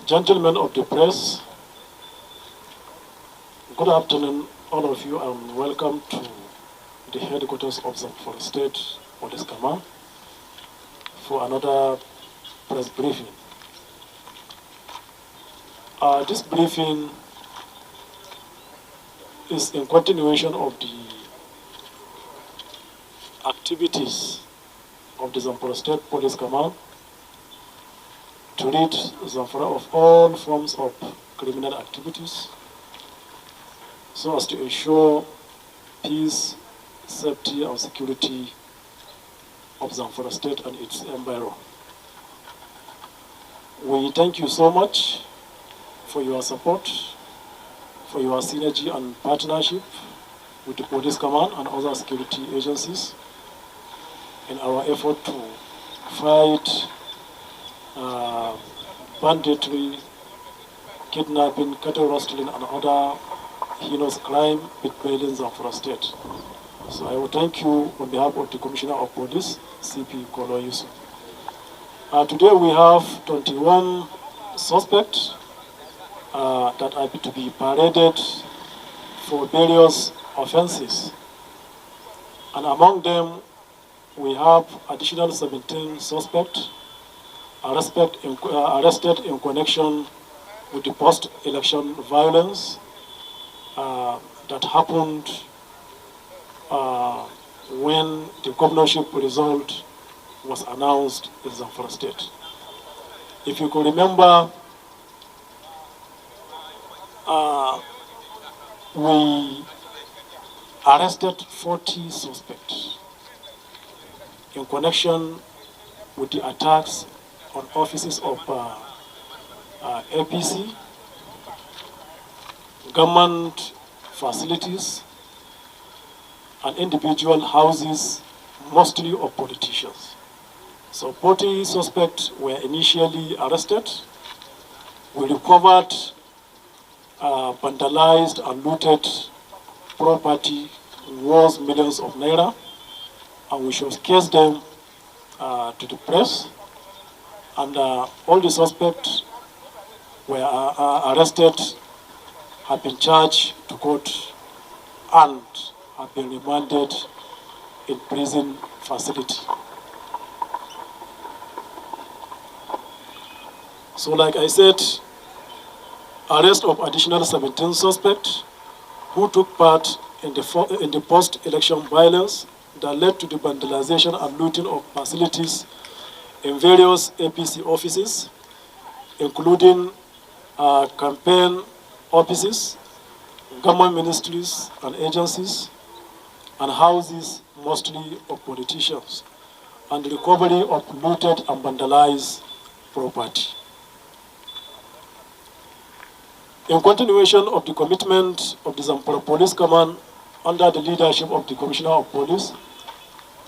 Gentlemen of the press, good afternoon, all of you, and welcome to the headquarters of Zamfara State Police Command for another press briefing. This briefing is in continuation of the activities of the Zamfara State Police Command to rid Zamfara of all forms of criminal activities so as to ensure peace, safety, and security of Zamfara State and its environment. We thank you so much for your support, for your synergy and partnership with the Police Command and other security agencies in our effort to fight banditry, kidnapping, cattle rustling, and other heinous crime within Zamfara State. So I will thank you on behalf of the Commissioner of Police, CP Kolo Yusuf. Today we have 21 suspects that are to be paraded for various offenses. And among them, we have additional 17 suspects arrested in connection with the post-election violence that happened when the governorship result was announced in Zamfara State. If you could remember, we arrested 40 suspects in connection with the attacks on offices of APC, government facilities, and individual houses, mostly of politicians. So 40 suspects were initially arrested. We recovered vandalized and looted property worth millions of naira, and we showcased them to the press. And all the suspects were arrested, have been charged to court, and have been remanded in prison facility. So like I said, arrest of additional 17 suspects who took part in the post-election violence that led to the vandalization and looting of facilities in various APC offices, including campaign offices, government ministries and agencies, and houses mostly of politicians, and the recovery of looted and vandalized property. In continuation of the commitment of the Zamfara Police Command under the leadership of the Commissioner of Police,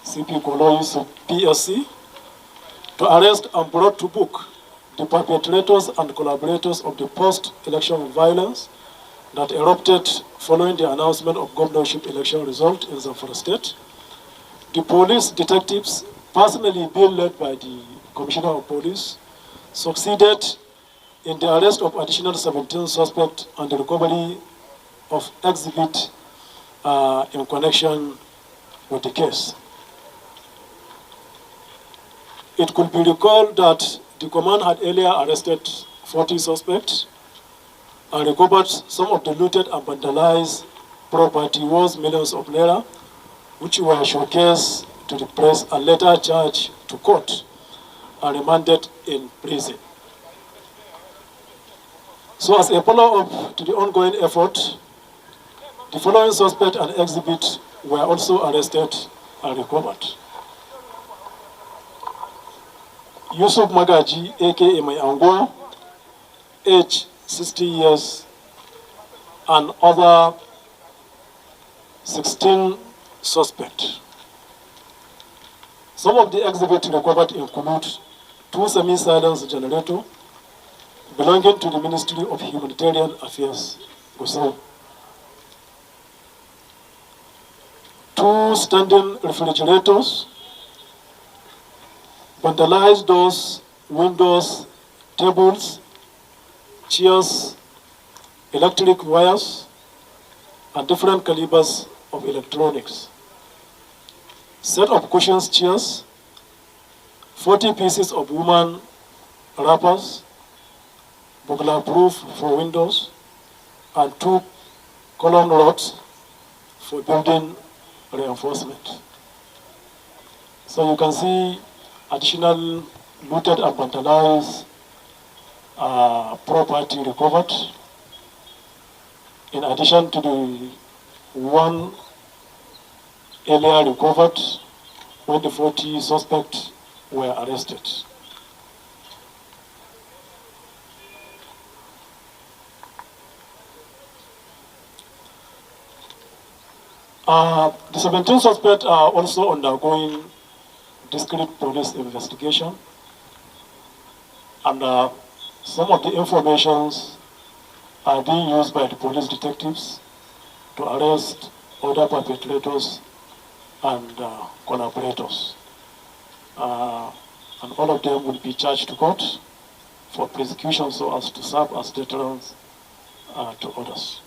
CP Kolo Yusuf, PSC, to arrest and brought to book the perpetrators and collaborators of the post-election violence that erupted following the announcement of governorship election result in Zamfara State. The police detectives, personally being led by the Commissioner of Police, succeeded in the arrest of additional 17 suspects and the recovery of exhibits in connection with the case. It could be recalled that the command had earlier arrested 40 suspects and recovered some of the looted and vandalized property worth millions of naira, which were showcased to the press and later charged to court and remanded in prison. So as a follow-up to the ongoing effort, the following suspects and exhibits were also arrested and recovered. Yusuf Magaji, aka Mai Angwa, age 60 years, and other 16 suspects. Some of the exhibits recovered include 2 semi-silenced generators belonging to the Ministry of Humanitarian Affairs, Gusau, 2 standing refrigerators, vandalized doors, windows, tables, chairs, electric wires, and different calibers of electronics. Set of cushions chairs, 40 pieces of woman wrappers, burglar-proof for windows, and 2 column rods for building reinforcement. So you can see additional looted and vandalized property recovered, in addition to the one earlier recovered when the 40 suspects were arrested. The 17 suspects are also undergoing discreet police investigation, and some of the informations are being used by the police detectives to arrest other perpetrators and collaborators. And all of them will be charged to court for prosecution so as to serve as deterrents to others.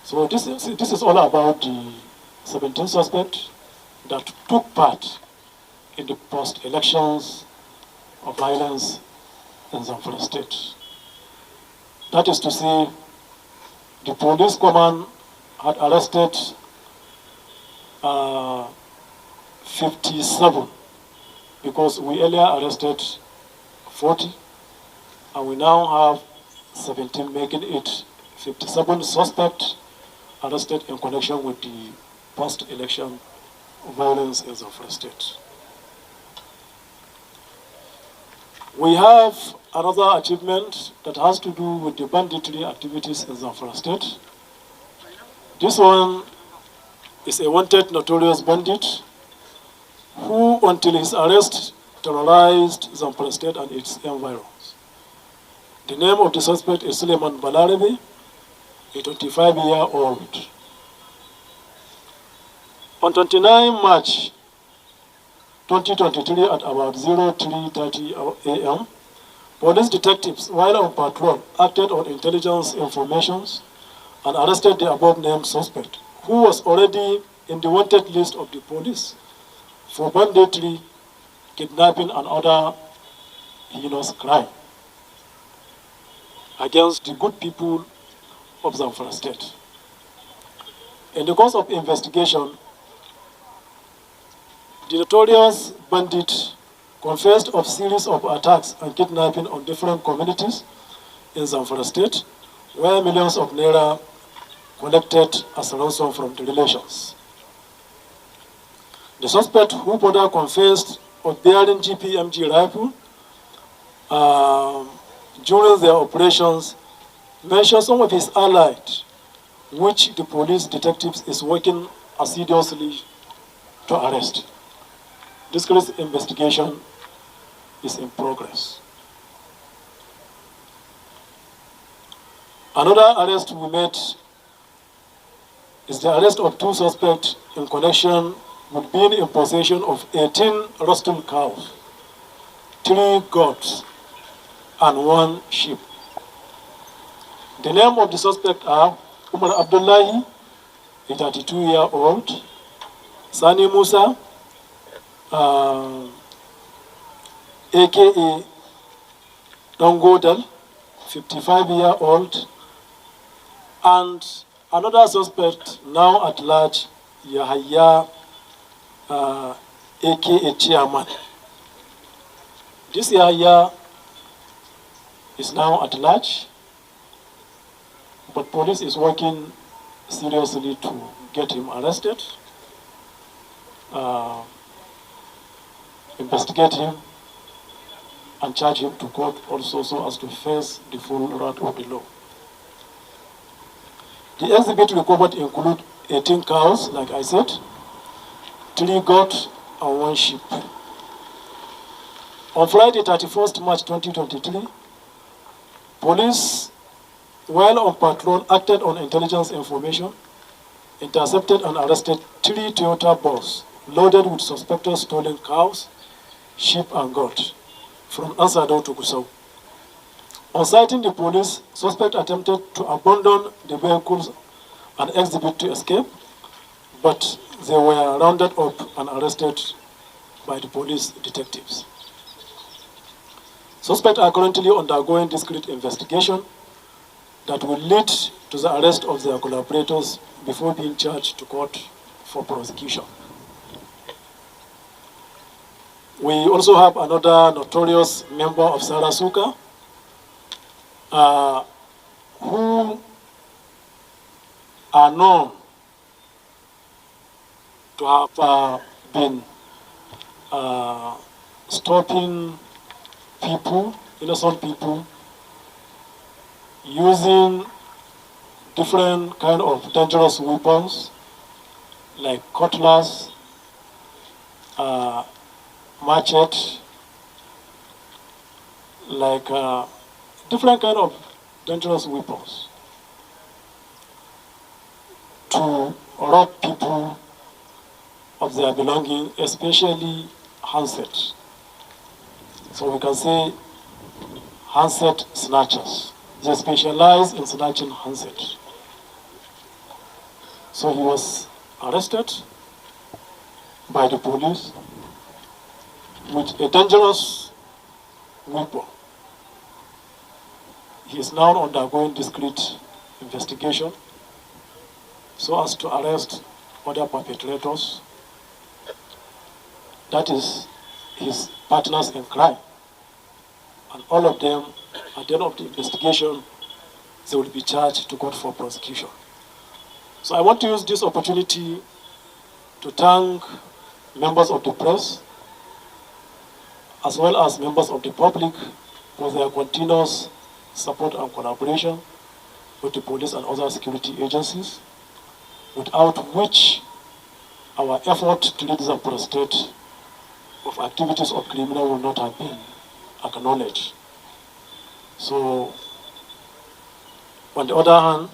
So this is all about the 17 suspects that took part in the post-elections of violence in Zamfara state. That is to say, the police command had arrested 57, because we earlier arrested 40, and we now have 17, making it 57 suspects arrested in connection with the post-election violence in Zamfara state. We have another achievement that has to do with the banditry activities in Zamfara state. This one is a wanted notorious bandit who, until his arrest, terrorized Zamfara state and its environs. The name of the suspect is Suleiman Balarabe, a 25-year-old. On 29 March 2023 at about 03:30 a.m., police detectives, while on patrol, acted on intelligence information and arrested the above-named suspect, who was already in the wanted list of the police for banditry, kidnapping, and other heinous crime against the good people of Zamfara state. In the course of investigation, the notorious bandit confessed of series of attacks and kidnapping on different communities in Zamfara state, where millions of naira collected as a ransom from the relations. The suspect, who further confessed of bearing GPMG rifle during their operations, mentioned some of his allies, which the police detectives is working assiduously to arrest. This case investigation is in progress. Another arrest we made is the arrest of 2 suspects in connection with being in possession of 18 rustlers cows, 3 goats, and 1 sheep. The name of the suspect are Umar Abdullahi, a 32-year-old, Sani Musa, aka Dongodal, 55-year-old, and another suspect now at large, Yahya, aka Chairman. This Yahya is now at large, but police is working seriously to get him arrested, investigate him, and charge him to court also, so as to face the full wrath of the law. The exhibit recovered include 18 cows, like I said, 3 goats, and 1 sheep. On Friday, 31st March 2023, police, while on patrol, acted on intelligence information, intercepted and arrested 3 Toyota buses loaded with suspected stolen cows, sheep, and goats from Ansado to Gusau. On sighting the police, suspect attempted to abandon the vehicles and exhibit to escape, but they were rounded up and arrested by the police detectives. Suspects are currently undergoing discreet investigation that will lead to the arrest of their collaborators before being charged to court for prosecution. We also have another notorious member of Sarasuka who are known to have been stopping people, innocent people, using different kind of dangerous weapons like cutlass, machete, like different kind of dangerous weapons to rob people of their belongings, especially handsets. So we can say handset snatchers. They specialize in snatching handsets. So he was arrested by the police with a dangerous weapon. He is now undergoing discreet investigation so as to arrest other perpetrators, that is, his partners in crime. And all of them, at the end of the investigation, they will be charged to court for prosecution. So I want to use this opportunity to thank members of the press, as well as members of the public, for their continuous support and collaboration with the police and other security agencies, without which our effort to rid Zamfara State of activities of criminal will not have been acknowledged. So, on the other hand,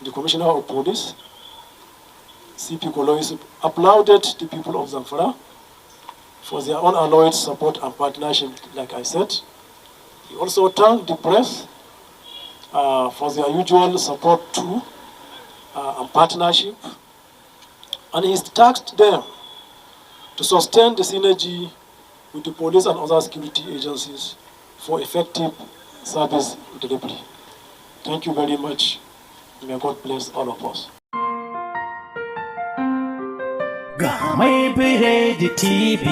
the Commissioner of Police, CP Koloyis, applauded the people of Zamfara for their unalloyed support and partnership, like I said. He also thanked the press for their usual support too, and partnership. And he tasked them to sustain the synergy with the police and other security agencies for effective service delivery. Thank you very much. May God bless all of us. Ga mai biredi TV,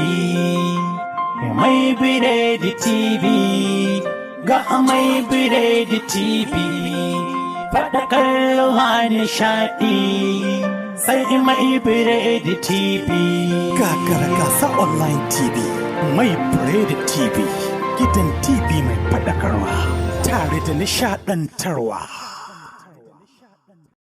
mai biredi TV, ga mai biredi TV, faɗakar nishaɗi, sai mai biredi TV. Gagara gasa online TV, mai biredi TV, gidan TV mai faɗakarwa, tare da nishaɗantarwa.